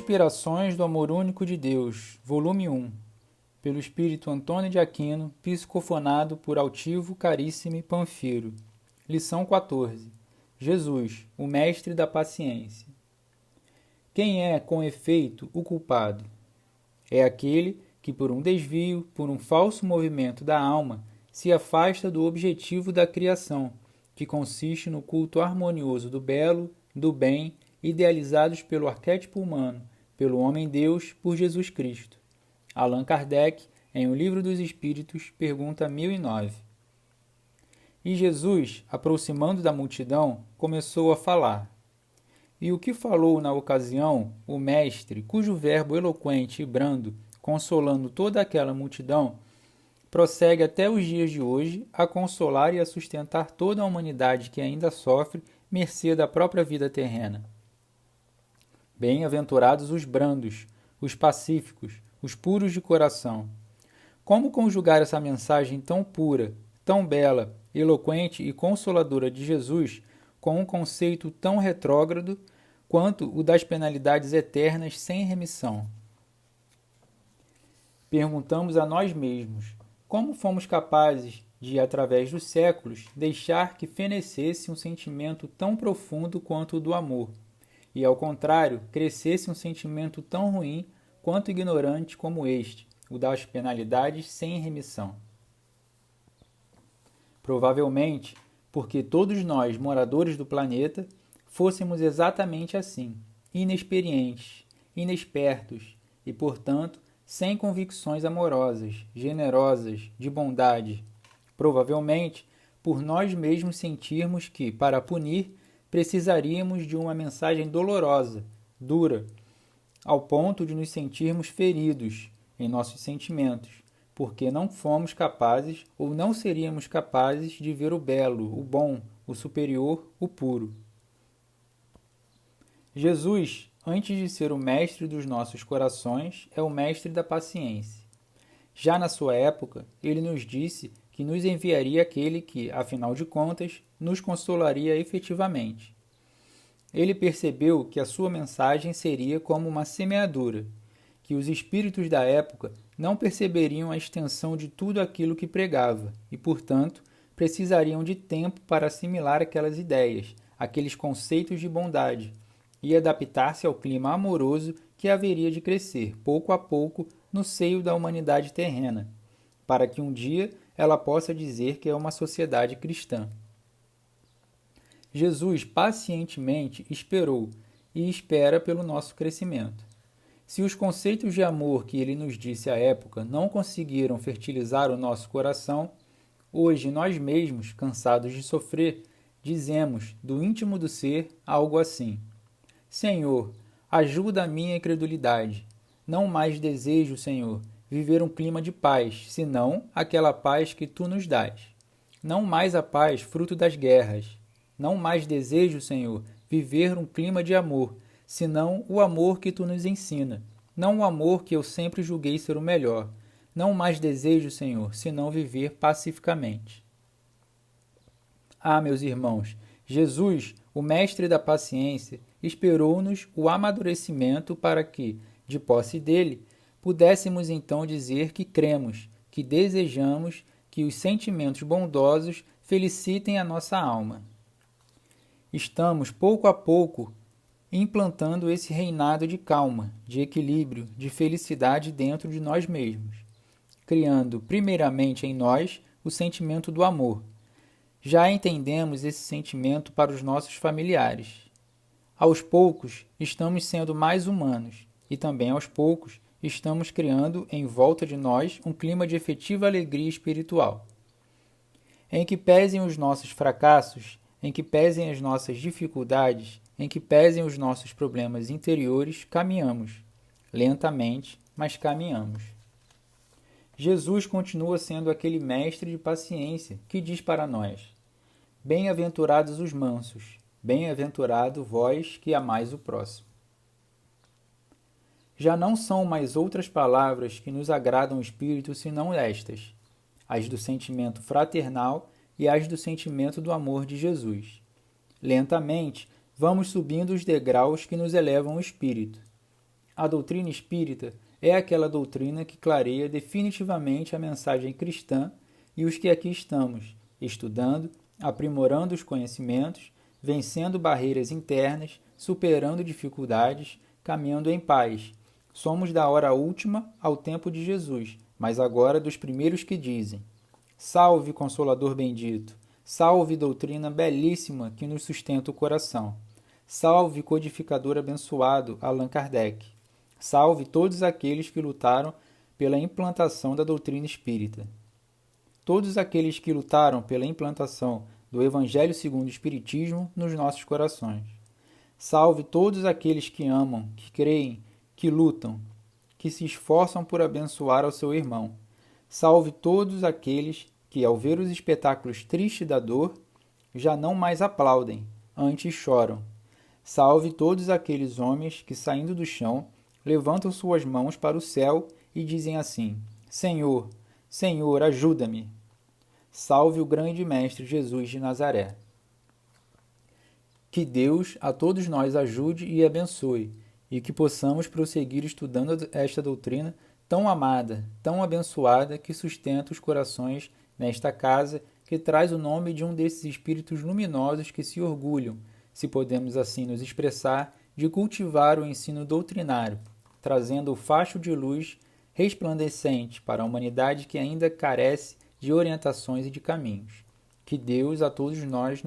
Inspirações do Amor Único de Deus, volume 1, pelo Espírito Antônio de Aquino, psicofonado por Altivo Caríssimo Panfiro. Lição 14. Jesus, o Mestre da Paciência. Quem é, com efeito, o culpado? É aquele que, por um desvio, por um falso movimento da alma, se afasta do objetivo da criação, que consiste no culto harmonioso do belo, do bem, idealizados pelo arquétipo humano, pelo homem-deus, por Jesus Cristo. Allan Kardec, em O Livro dos Espíritos, pergunta 1009. E Jesus, aproximando da multidão, começou a falar. E o que falou na ocasião o mestre, cujo verbo eloquente e brando, consolando toda aquela multidão, prossegue até os dias de hoje a consolar e a sustentar toda a humanidade que ainda sofre mercê da própria vida terrena. Bem-aventurados os brandos, os pacíficos, os puros de coração. Como conjugar essa mensagem tão pura, tão bela, eloquente e consoladora de Jesus com um conceito tão retrógrado quanto o das penalidades eternas sem remissão? Perguntamos a nós mesmos, como fomos capazes de, através dos séculos, deixar que fenecesse um sentimento tão profundo quanto o do amor, e, ao contrário, crescesse um sentimento tão ruim quanto ignorante como este, o das penalidades sem remissão? Provavelmente, porque todos nós, moradores do planeta, fôssemos exatamente assim, inexperientes, inexpertos e, portanto, sem convicções amorosas, generosas, de bondade. Provavelmente, por nós mesmos sentirmos que, para punir, precisaríamos de uma mensagem dolorosa, dura, ao ponto de nos sentirmos feridos em nossos sentimentos, porque não fomos capazes ou não seríamos capazes de ver o belo, o bom, o superior, o puro. Jesus, antes de ser o mestre dos nossos corações, é o mestre da paciência. Já na sua época, ele nos disse que nos enviaria aquele que, afinal de contas, nos consolaria efetivamente. Ele percebeu que a sua mensagem seria como uma semeadura, que os espíritos da época não perceberiam a extensão de tudo aquilo que pregava e, portanto, precisariam de tempo para assimilar aquelas ideias, aqueles conceitos de bondade, e adaptar-se ao clima amoroso que haveria de crescer, pouco a pouco, no seio da humanidade terrena, para que um dia ela possa dizer que é uma sociedade cristã. Jesus pacientemente esperou e espera pelo nosso crescimento. Se os conceitos de amor que ele nos disse à época não conseguiram fertilizar o nosso coração, hoje nós mesmos, cansados de sofrer, dizemos, do íntimo do ser, algo assim: Senhor, ajuda a minha incredulidade. Não mais desejo, Senhor, viver um clima de paz, senão aquela paz que tu nos dás. Não mais a paz fruto das guerras. Não mais desejo, Senhor, viver um clima de amor, senão o amor que tu nos ensina. Não o amor que eu sempre julguei ser o melhor. Não mais desejo, Senhor, senão viver pacificamente. Ah, meus irmãos, Jesus, o mestre da paciência, esperou-nos o amadurecimento para que, de posse dele, pudéssemos então dizer que cremos, que desejamos que os sentimentos bondosos felicitem a nossa alma. Estamos, pouco a pouco, implantando esse reinado de calma, de equilíbrio, de felicidade dentro de nós mesmos, criando primeiramente em nós o sentimento do amor. Já entendemos esse sentimento para os nossos familiares. Aos poucos, estamos sendo mais humanos e também aos poucos estamos criando em volta de nós um clima de efetiva alegria espiritual. Em que pesem os nossos fracassos, em que pesem as nossas dificuldades, em que pesem os nossos problemas interiores, caminhamos. Lentamente, mas caminhamos. Jesus continua sendo aquele mestre de paciência que diz para nós: Bem-aventurados os mansos, bem-aventurado vós que amais o próximo. Já não são mais outras palavras que nos agradam o espírito senão estas, as do sentimento fraternal e as do sentimento do amor de Jesus. Lentamente, vamos subindo os degraus que nos elevam o espírito. A doutrina espírita é aquela doutrina que clareia definitivamente a mensagem cristã e os que aqui estamos, estudando, aprimorando os conhecimentos, vencendo barreiras internas, superando dificuldades, caminhando em paz. Somos da hora última ao tempo de Jesus, mas agora dos primeiros que dizem: Salve, Consolador bendito! Salve, doutrina belíssima que nos sustenta o coração! Salve, codificador abençoado Allan Kardec! Salve todos aqueles que lutaram pela implantação da doutrina espírita! Todos aqueles que lutaram pela implantação do Evangelho segundo o Espiritismo nos nossos corações. Salve todos aqueles que amam, que creem, que lutam, que se esforçam por abençoar ao seu irmão. Salve todos aqueles que, ao ver os espetáculos tristes da dor, já não mais aplaudem, antes choram. Salve todos aqueles homens que, saindo do chão, levantam suas mãos para o céu e dizem assim: Senhor, Senhor, ajuda-me. Salve o grande Mestre Jesus de Nazaré. Que Deus a todos nós ajude e abençoe, e que possamos prosseguir estudando esta doutrina tão amada, tão abençoada, que sustenta os corações nesta casa, que traz o nome de um desses espíritos luminosos que se orgulham, se podemos assim nos expressar, de cultivar o ensino doutrinário, trazendo o facho de luz resplandecente para a humanidade que ainda carece de orientações e de caminhos. Que Deus a todos nós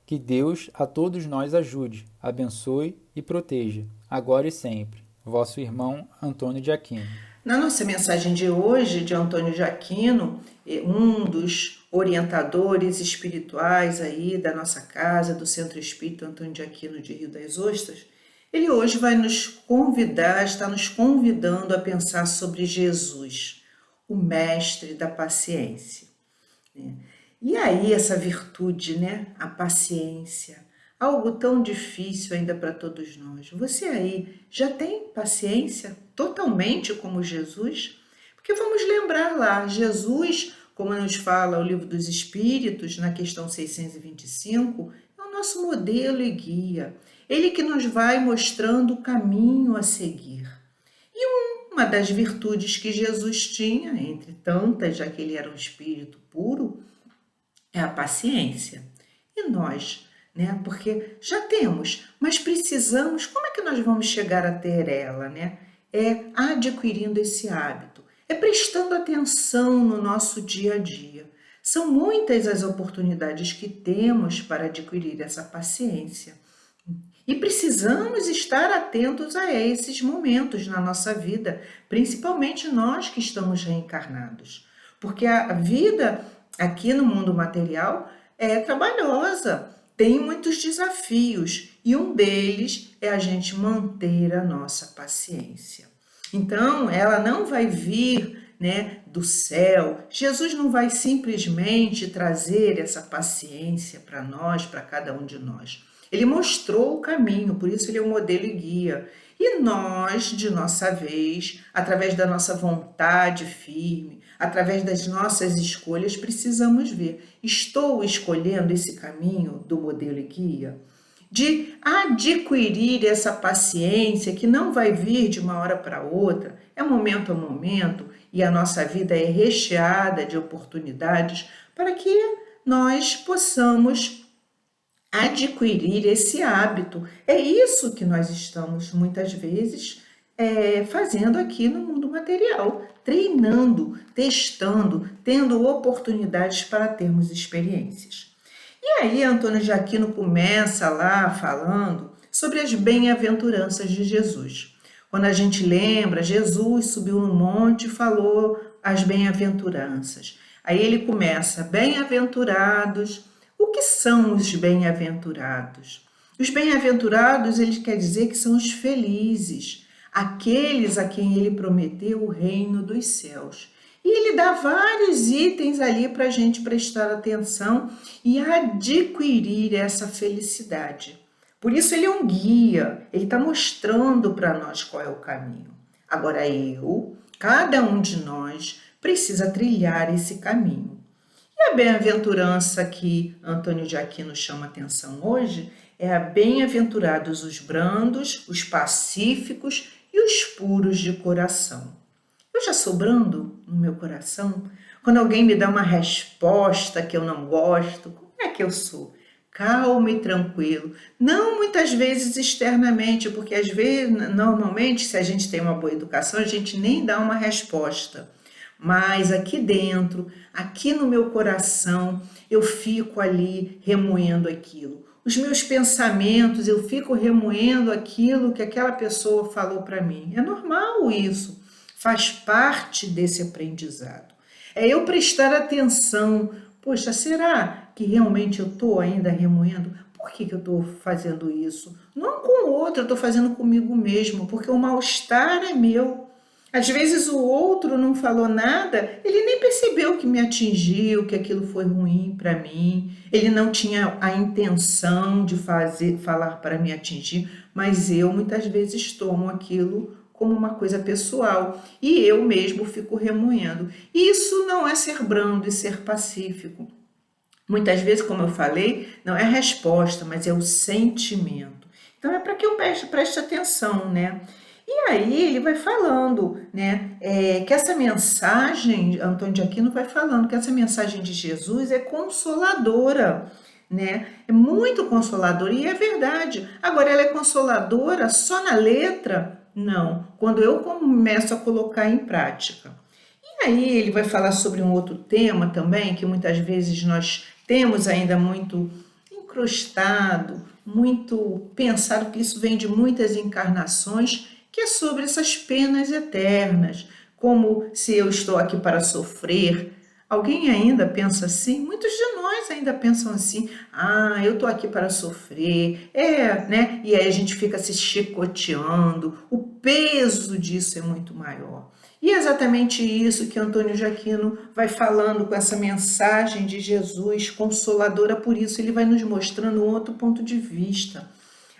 Que Deus a todos nós ajude, abençoe e proteja, agora e sempre. Vosso irmão Antônio de Aquino. Na nossa mensagem de hoje, de Antônio de Aquino, um dos orientadores espirituais aí da nossa casa, do Centro Espírita Antônio de Aquino de Rio das Ostras, ele hoje vai nos convidar, está nos convidando a pensar sobre Jesus, o mestre da paciência. E aí essa virtude, a paciência, algo tão difícil ainda para todos nós. Você aí já tem paciência totalmente como Jesus? Porque vamos lembrar lá, Jesus, como nos fala o Livro dos Espíritos, na questão 625, é o nosso modelo e guia. Ele que nos vai mostrando o caminho a seguir. E uma das virtudes que Jesus tinha, entre tantas, já que ele era um espírito puro, é a paciência. E nós, porque já temos, mas precisamos, como é que nós vamos chegar a ter ela, É adquirindo esse hábito, é prestando atenção no nosso dia a dia. São muitas as oportunidades que temos para adquirir essa paciência. E precisamos estar atentos a esses momentos na nossa vida, principalmente nós que estamos reencarnados. Porque a vida aqui no mundo material é trabalhosa, tem muitos desafios e um deles é a gente manter a nossa paciência. Então, ela não vai vir do céu. Jesus não vai simplesmente trazer essa paciência para nós, para cada um de nós. Ele mostrou o caminho, por isso ele é o modelo e guia. E nós, de nossa vez, através da nossa vontade firme, através das nossas escolhas, precisamos ver: estou escolhendo esse caminho do modelo e guia? De adquirir essa paciência que não vai vir de uma hora para outra, é momento a momento, e a nossa vida é recheada de oportunidades para que nós possamos adquirir esse hábito. É isso que nós estamos muitas vezes fazendo aqui no mundo material, treinando, testando, tendo oportunidades para termos experiências. E aí Antônio de Aquino começa lá falando sobre as bem-aventuranças de Jesus. Quando a gente lembra, Jesus subiu no monte e falou as bem-aventuranças. Aí ele começa: bem-aventurados. O que são os bem-aventurados? Os bem-aventurados, ele quer dizer que são os felizes, aqueles a quem ele prometeu o reino dos céus. E ele dá vários itens ali para a gente prestar atenção e adquirir essa felicidade. Por isso ele é um guia, ele está mostrando para nós qual é o caminho. Agora cada um de nós precisa trilhar esse caminho. E a bem-aventurança que Antônio de Aquino chama atenção hoje bem-aventurados os brandos, os pacíficos e os puros de coração. Eu já sou brando no meu coração? Quando alguém me dá uma resposta que eu não gosto, como é que eu sou? Calmo e tranquilo. Não muitas vezes externamente, porque às vezes, normalmente, se a gente tem uma boa educação, a gente nem dá uma resposta. Mas aqui dentro, aqui no meu coração, eu fico ali remoendo aquilo. Os meus pensamentos, eu fico remoendo aquilo que aquela pessoa falou para mim. É normal isso, faz parte desse aprendizado. É eu prestar atenção. Poxa, será que realmente eu estou ainda remoendo? Por que eu estou fazendo isso? Não com o outro, eu estou fazendo comigo mesmo, porque o mal-estar é meu. Às vezes o outro não falou nada, ele nem percebeu que me atingiu, que aquilo foi ruim para mim. Ele não tinha a intenção de falar para me atingir, mas eu muitas vezes tomo aquilo como uma coisa pessoal e eu mesmo fico remoendo. Isso não é ser brando e ser pacífico. Muitas vezes, como eu falei, não é a resposta, mas é o sentimento. Então é para que eu preste atenção, né? E aí ele vai falando, né, que essa mensagem, Antônio de Aquino vai falando que essa mensagem de Jesus é consoladora, né? É muito consoladora e é verdade. Agora, ela é consoladora só na letra? Não, quando eu começo a colocar em prática. E aí ele vai falar sobre um outro tema também, que muitas vezes nós temos ainda muito incrustado, muito pensado, que isso vem de muitas encarnações, que é sobre essas penas eternas, como se eu estou aqui para sofrer. Alguém ainda pensa assim? Muitos de nós ainda pensam assim, eu estou aqui para sofrer, né? E aí a gente fica se chicoteando, o peso disso é muito maior. E é exatamente isso que Antônio de Aquino vai falando com essa mensagem de Jesus consoladora, por isso ele vai nos mostrando um outro ponto de vista.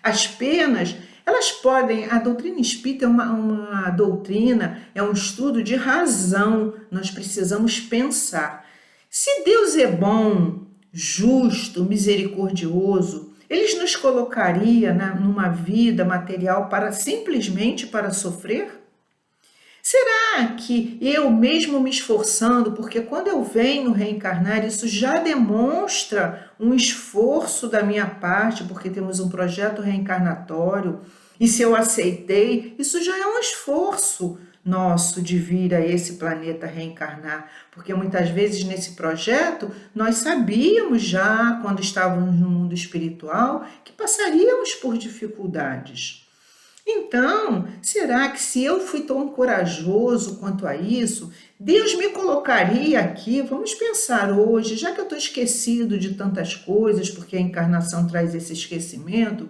As penas, elas podem, a doutrina espírita é uma doutrina, é um estudo de razão, nós precisamos pensar. Se Deus é bom, justo, misericordioso, ele nos colocaria numa vida material simplesmente para sofrer? Será que eu mesmo me esforçando, porque quando eu venho reencarnar, isso já demonstra um esforço da minha parte, porque temos um projeto reencarnatório, e se eu aceitei, isso já é um esforço nosso de vir a esse planeta reencarnar, porque muitas vezes nesse projeto nós sabíamos já, quando estávamos no mundo espiritual, que passaríamos por dificuldades. Então, será que se eu fui tão corajoso quanto a isso, Deus me colocaria aqui? Vamos pensar hoje, já que eu estou esquecido de tantas coisas, porque a encarnação traz esse esquecimento,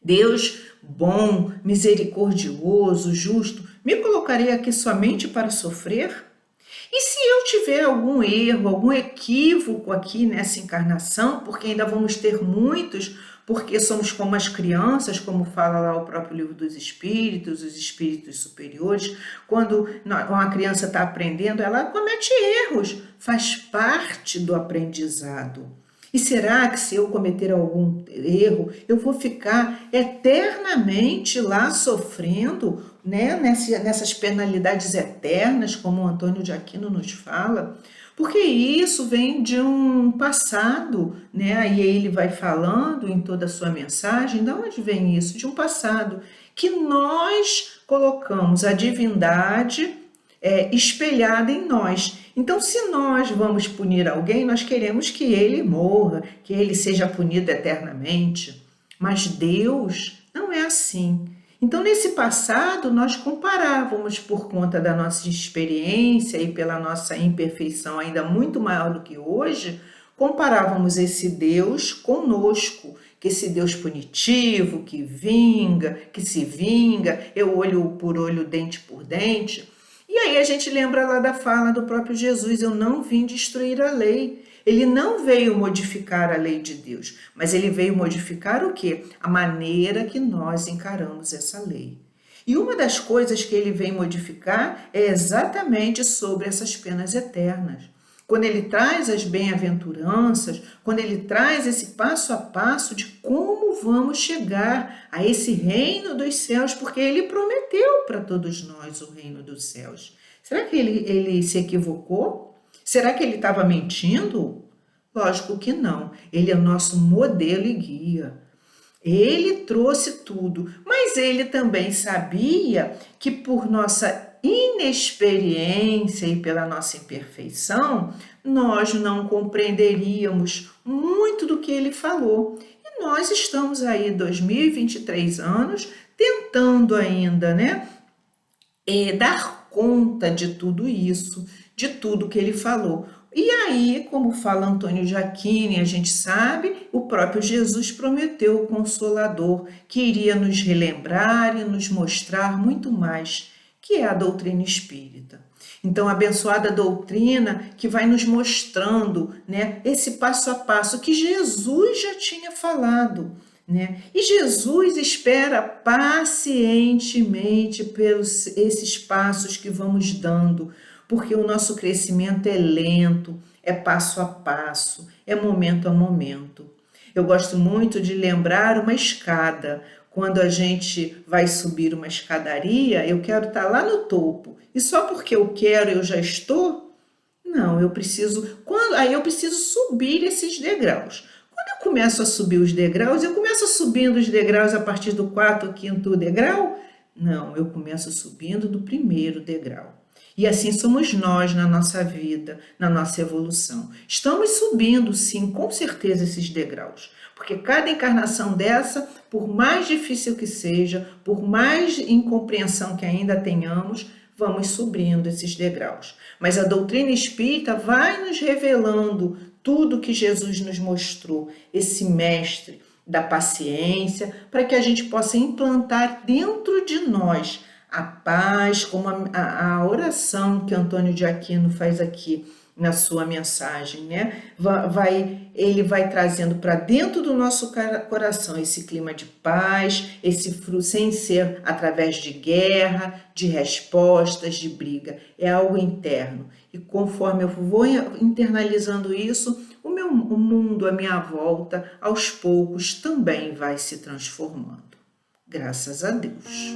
Deus bom, misericordioso, justo, me colocaria aqui somente para sofrer? E se eu tiver algum erro, algum equívoco aqui nessa encarnação, porque ainda vamos ter muitos, porque somos como as crianças, como fala lá o próprio livro dos espíritos, os espíritos superiores, quando uma criança está aprendendo, ela comete erros, faz parte do aprendizado. E será que se eu cometer algum erro, eu vou ficar eternamente lá sofrendo, né, nessas penalidades eternas, como o Antônio de Aquino nos fala? Porque isso vem de um passado, né? Aí ele vai falando em toda a sua mensagem, de onde vem isso? De um passado que nós colocamos a divindade espelhada em nós. Então, se nós vamos punir alguém, nós queremos que ele morra, que ele seja punido eternamente. Mas Deus não é assim. Então, nesse passado, nós comparávamos, por conta da nossa experiência e pela nossa imperfeição ainda muito maior do que hoje, comparávamos esse Deus conosco, que esse Deus punitivo, que vinga, que se vinga, eu olho por olho, dente por dente. E aí a gente lembra lá da fala do próprio Jesus, eu não vim destruir a lei. Ele não veio modificar a lei de Deus, mas ele veio modificar o quê? A maneira que nós encaramos essa lei. E uma das coisas que ele vem modificar é exatamente sobre essas penas eternas. Quando ele traz as bem-aventuranças, quando ele traz esse passo a passo de como como vamos chegar a esse reino dos céus, porque ele prometeu para todos nós o reino dos céus. Será que ele se equivocou? Será que ele estava mentindo? Lógico que não. Ele é o nosso modelo e guia. Ele trouxe tudo, mas ele também sabia que por nossa inexperiência e pela nossa imperfeição, nós não compreenderíamos muito do que ele falou. E nós estamos aí, 2023 anos, tentando ainda, dar conta de tudo isso, de tudo que ele falou. E aí, como fala Antônio de Aquino, a gente sabe, o próprio Jesus prometeu o Consolador, que iria nos relembrar e nos mostrar muito mais, que é a doutrina espírita. Então, a abençoada doutrina que vai nos mostrando, esse passo a passo que Jesus já tinha falado. E Jesus espera pacientemente pelos esses passos que vamos dando, porque o nosso crescimento é lento, é passo a passo, é momento a momento. Eu gosto muito de lembrar uma escada. Quando a gente vai subir uma escadaria, eu quero estar lá no topo. E só porque eu quero, eu já estou? Não, eu preciso. Aí eu preciso subir esses degraus. Quando eu começo a subir os degraus, eu começo subindo os degraus a partir do 4º, 5º degrau? Não, eu começo subindo do 1º degrau. E assim somos nós na nossa vida, na nossa evolução. Estamos subindo, sim, com certeza, esses degraus. Porque cada encarnação dessa, por mais difícil que seja, por mais incompreensão que ainda tenhamos, vamos subindo esses degraus. Mas a doutrina espírita vai nos revelando tudo que Jesus nos mostrou, esse mestre da paciência, para que a gente possa implantar dentro de nós a paz, como a oração que Antônio de Aquino faz aqui na sua mensagem, Ele vai trazendo para dentro do nosso coração esse clima de paz, esse fruto, sem ser através de guerra, de respostas, de briga. É algo interno. E conforme eu vou internalizando isso, o mundo à minha volta, aos poucos, também vai se transformando. Graças a Deus.